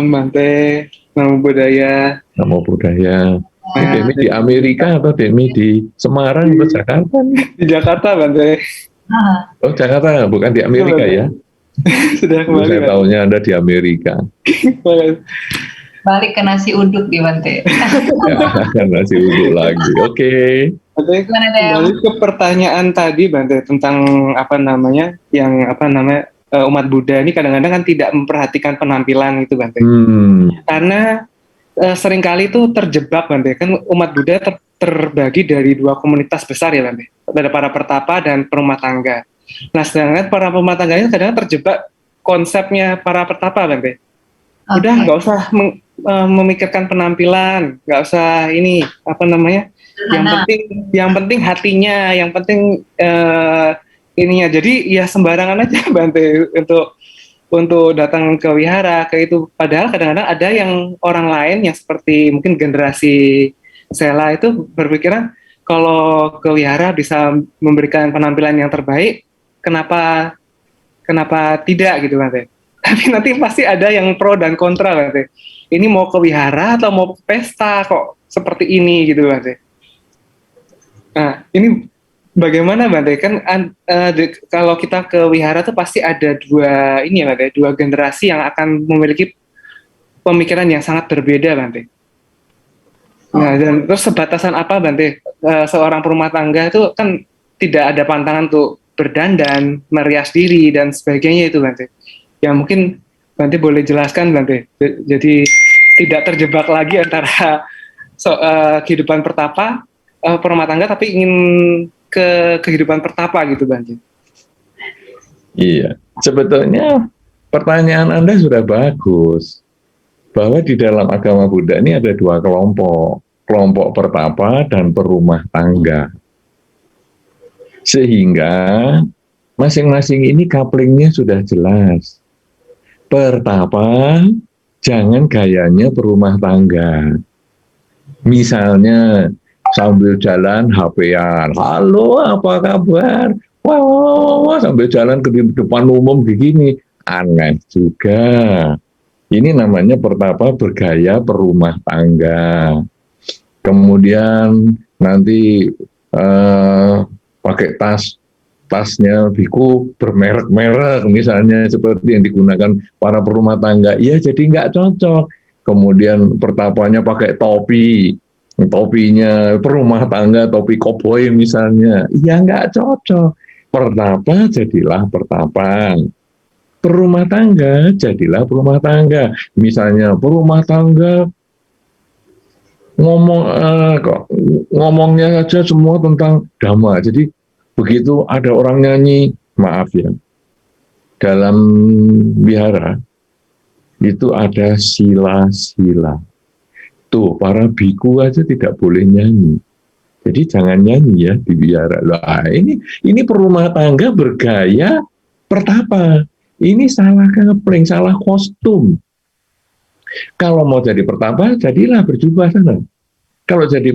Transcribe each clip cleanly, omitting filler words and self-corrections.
Malam Bante, Namo Buddhaya. Namo Buddhaya. Ini Nah, Demi di Amerika atau Demi di Semarang atau Jakarta? di Jakarta Bante. Oh Jakarta, bukan di Itu Amerika Bante. ya? Sudah Dulu kembali saya Bante. tahunya Anda di Amerika. Balik ke nasi uduk di Bante. Ya, nasi uduk lagi. Oke. Bante, kembali ke pertanyaan tadi Bante tentang umat Buddha ini kadang-kadang kan tidak memperhatikan penampilan gitu Bante. Karena seringkali itu terjebak Bante, kan umat Buddha terbagi dari dua komunitas besar ya Bante, ada para pertapa dan perumah tangga. Nah sedangkan para perumah tangga ini kadang terjebak konsepnya para pertapa Bante. Udah nggak usah memikirkan penampilan, nggak usah yang penting hatinya, yang penting ininya. Jadi ya sembarangan aja Bante untuk datang ke wihara ke itu. Padahal kadang-kadang ada yang orang lain yang seperti mungkin generasi Sela itu berpikiran kalau ke wihara bisa memberikan penampilan yang terbaik, kenapa tidak gitu Bante. Tapi nanti pasti ada yang pro dan kontra Bante. Ini mau ke wihara atau mau ke pesta kok seperti ini gitu Bante. Nah, ini bagaimana Bante? Kan kalau kita ke wihara tuh pasti ada dua generasi yang akan memiliki pemikiran yang sangat berbeda Bante. Nah, dan terus sebatasan apa Bante? Seorang perumah tangga itu kan tidak ada pantangan untuk berdandan, merias diri dan sebagainya itu Bante. Ya mungkin Bante boleh jelaskan Bante. Jadi tidak terjebak lagi antara kehidupan pertapa perumah tangga tapi ingin ke kehidupan pertapa gitu Bante. Iya, sebetulnya pertanyaan Anda sudah bagus. Bahwa di dalam agama Buddha ini ada dua kelompok. Kelompok pertapa dan perumah tangga. Sehingga masing-masing ini couplingnya sudah jelas. Pertapa, jangan gayanya perumah tangga. Misalnya sambil jalan HP-an, halo apa kabar? Wah, sambil jalan ke depan umum begini, aneh juga. Ini namanya pertapa bergaya perumah tangga. Kemudian nanti pakai tasnya biku bermerek-merek misalnya seperti yang digunakan para perumah tangga. Ya jadi nggak cocok. Kemudian pertapanya pakai topinya perumah tangga, topi koboi misalnya, ya nggak cocok. Pertapa jadilah pertapa, perumah tangga jadilah perumah tangga. Misalnya perumah tangga ngomongnya saja semua tentang dhamma. Jadi begitu ada orang nyanyi, maaf ya, dalam wihara itu ada sila-sila. Tuh, para biku aja tidak boleh nyanyi. Jadi jangan nyanyi ya di wihara. Lah, ini perumah tangga bergaya pertapa. Ini salah kepling, salah kostum. Kalau mau jadi pertapa, jadilah berjubah sana. Kalau jadi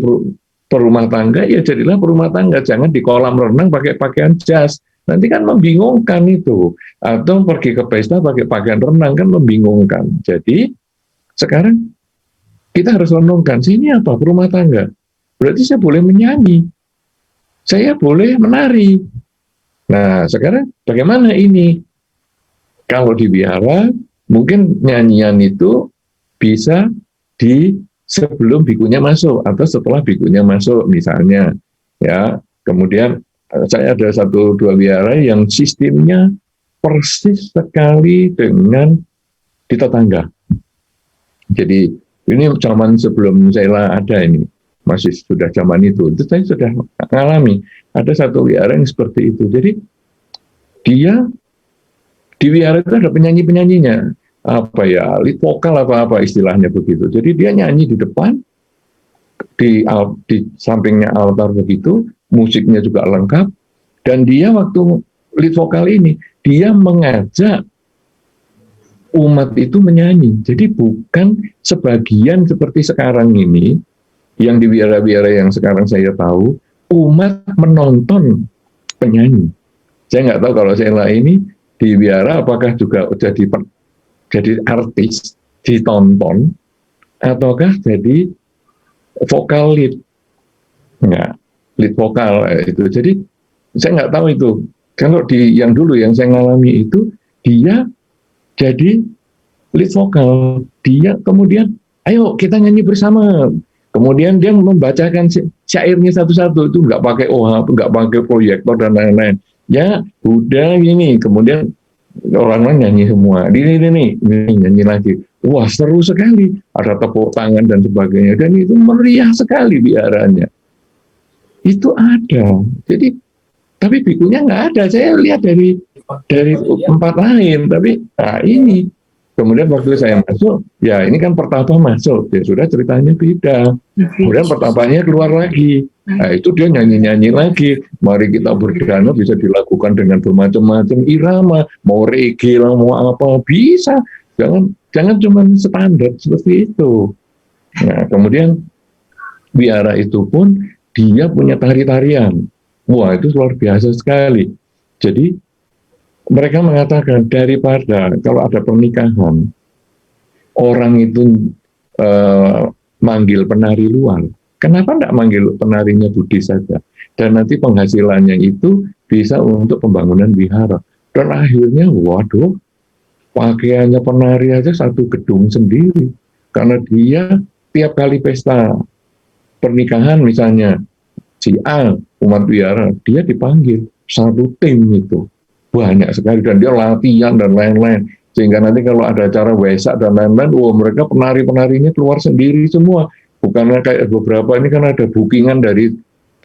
perumah tangga, ya jadilah perumah tangga. Jangan di kolam renang pakai pakaian jas. Nanti kan membingungkan itu. Atau pergi ke pesta pakai pakaian renang kan membingungkan. Jadi sekarang kita harus renungkan, sini apa? Perumah tangga. Berarti saya boleh menyanyi. Saya boleh menari. Nah sekarang bagaimana ini? Kalau di wihara, mungkin nyanyian itu bisa sebelum bikunya masuk atau setelah bikunya masuk misalnya. Ya, kemudian saya ada 1-2 wihara yang sistemnya persis sekali dengan di tetangga. Jadi ini zaman sebelum saya ada ini, masih sudah zaman itu saya sudah mengalami. Ada 1 wihara yang seperti itu. Jadi dia di wihara itu ada penyanyi-penyanyinya, apa ya, lead vokal apa istilahnya begitu. Jadi dia nyanyi di depan, di sampingnya altar begitu, musiknya juga lengkap, dan dia waktu lead vokal ini, dia mengajak umat itu menyanyi. Jadi bukan sebagian seperti sekarang ini, yang di wihara-wihara yang sekarang saya tahu, umat menonton penyanyi. Saya nggak tahu kalau saya ini di wihara apakah juga jadi artis, ditonton ataukah jadi vokal lead? Enggak, lead vokal itu. Jadi saya nggak tahu itu. Kalau di yang dulu yang saya ngalami itu, dia jadi lead vokal. Dia kemudian, ayo kita nyanyi bersama. Kemudian dia membacakan syairnya satu-satu, itu nggak pakai OH, nggak pakai proyektor dan lain-lain. Ya udah gini, kemudian orang lain nyanyi semua. Ini nyanyi lagi. Wah, seru sekali. Ada tepuk tangan dan sebagainya. Dan itu meriah sekali biarannya. Itu ada. Jadi, tapi bikunya nggak ada. Saya lihat dari tempat lain. Tapi, nah ini. Kemudian waktu saya masuk, ya ini kan pertapa masuk. Ya sudah ceritanya beda. Kemudian pertapanya keluar lagi. Nah itu dia nyanyi-nyanyi lagi. Mari kita berdana bisa dilakukan dengan bermacam-macam irama. Mau reggae lah, mau apa, bisa. Jangan cuma standar seperti itu. Nah kemudian biara itu pun dia punya tari-tarian. Wah itu luar biasa sekali. Jadi mereka mengatakan daripada kalau ada pernikahan, orang itu manggil penari luar, kenapa tidak manggil penarinya Buddhis saja? Dan nanti penghasilannya itu bisa untuk pembangunan wihara. Dan akhirnya, waduh, pakaiannya penari aja satu gedung sendiri. Karena dia tiap kali pesta pernikahan misalnya, si A, umat wihara, dia dipanggil satu tim itu. Banyak sekali, dan dia latihan dan lain-lain. Sehingga nanti kalau ada acara Wesak dan lain-lain, mereka penari-penarinya keluar sendiri semua. Bukan kayak beberapa, ini kan ada bookingan dari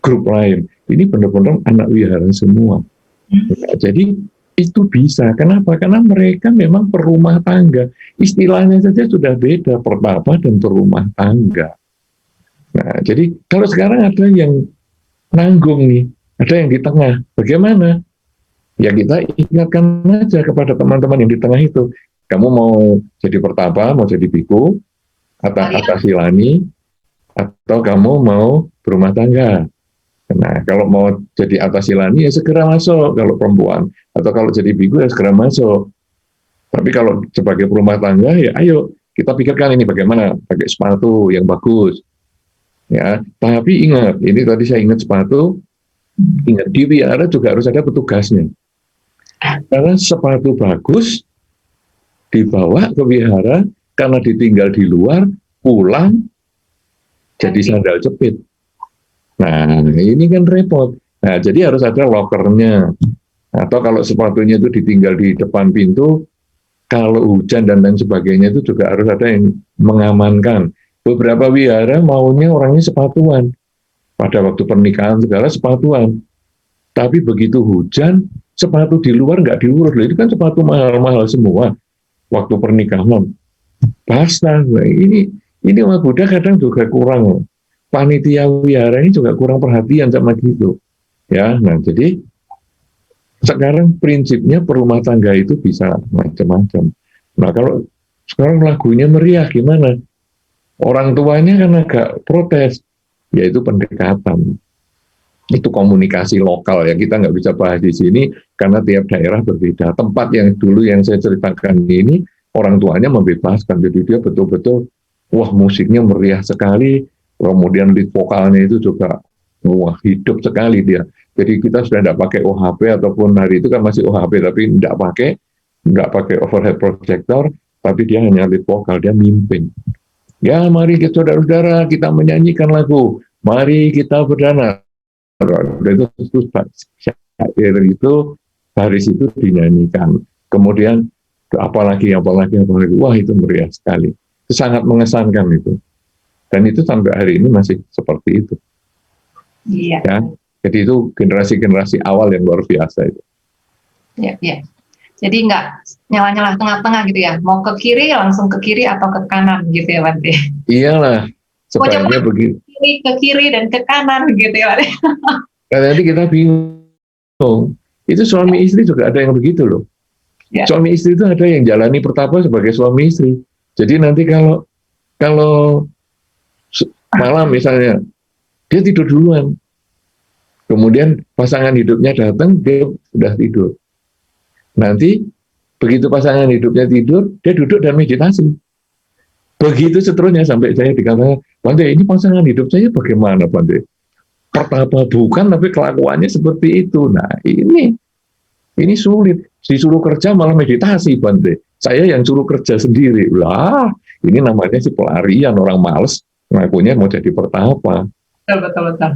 grup lain. Ini benar-benar anak wihara semua. Nah, jadi itu bisa. Kenapa? Karena mereka memang perumah tangga. Istilahnya saja sudah beda, pertapa dan perumah tangga. Nah, jadi kalau sekarang ada yang nanggung nih, ada yang di tengah. Bagaimana? Ya kita ingatkan aja kepada teman-teman yang di tengah itu. Kamu mau jadi pertapa, mau jadi biku, atau silani, atau kamu mau berumah tangga. Nah, kalau mau jadi atasilani ya segera masuk kalau perempuan, atau kalau jadi biku ya segera masuk. Tapi kalau sebagai berumah tangga ya ayo kita pikirkan ini bagaimana pakai sepatu yang bagus. Ya, tapi ingat, ini tadi saya ingat sepatu, ingat di wihara juga harus ada petugasnya. Karena sepatu bagus dibawa ke wihara karena ditinggal di luar, pulang jadi sandal jepit. Nah, ini kan repot. Nah, jadi harus ada lokernya. Atau kalau sepatunya itu ditinggal di depan pintu, kalau hujan dan lain sebagainya itu juga harus ada yang mengamankan. Beberapa wihara maunya orangnya sepatuan. Pada waktu pernikahan segala sepatuan. Tapi begitu hujan, sepatu di luar nggak diurus. Itu kan sepatu mahal-mahal semua. Waktu pernikahan. Basah. Nah, ini umat Buddha kadang juga kurang. Panitia wihara ini juga kurang perhatian sama gitu. Ya, nah jadi sekarang prinsipnya perumah tangga itu bisa macam-macam. Nah kalau sekarang lagunya meriah gimana? Orang tuanya kan agak protes, yaitu pendekatan. Itu komunikasi lokal ya, kita nggak bisa bahas di sini karena tiap daerah berbeda. Tempat yang dulu yang saya ceritakan ini, orang tuanya membebaskan, jadi dia betul-betul, wah musiknya meriah sekali, kemudian lead vokalnya itu juga, wah hidup sekali dia. Jadi kita sudah tidak pakai OHP ataupun hari itu kan masih OHP, tapi tidak pakai overhead projector, tapi dia hanya lead vokal, dia mimpin. Ya mari kita saudara-saudara kita menyanyikan lagu, mari kita berdana. Itu syair itu baris itu dinyanyikan. Kemudian apalagi, wah itu meriah sekali. Itu sangat mengesankan itu. Dan itu sampai hari ini masih seperti itu. Iya. Ya, jadi itu generasi-generasi awal yang luar biasa itu. Iya, iya. Jadi nggak nyala-nyala tengah-tengah gitu ya. Mau ke kiri langsung ke kiri atau ke kanan gitu ya, Bante. Iyalah, sebaiknya begitu. Ke kiri dan ke kanan gitu ya, Bante. Karena nanti kita bingung. Itu suami istri juga ada yang begitu loh. Ya. Suami istri itu ada yang jalani pertapa sebagai suami istri. Jadi nanti kalau malam misalnya dia tidur duluan, kemudian pasangan hidupnya datang, dia sudah tidur. Nanti begitu pasangan hidupnya tidur, dia duduk dan meditasi. Begitu seterusnya sampai saya dikatakan, Bante, ini pasangan hidup saya bagaimana, Bante? Pertapa bukan, tapi kelakuannya seperti itu. Nah, ini sulit. Disuruh kerja malah meditasi, Bante. Saya yang suruh kerja sendiri. Lah, ini namanya si pelarian, orang males ngakunya mau jadi pertapa. Betul, betul, betul.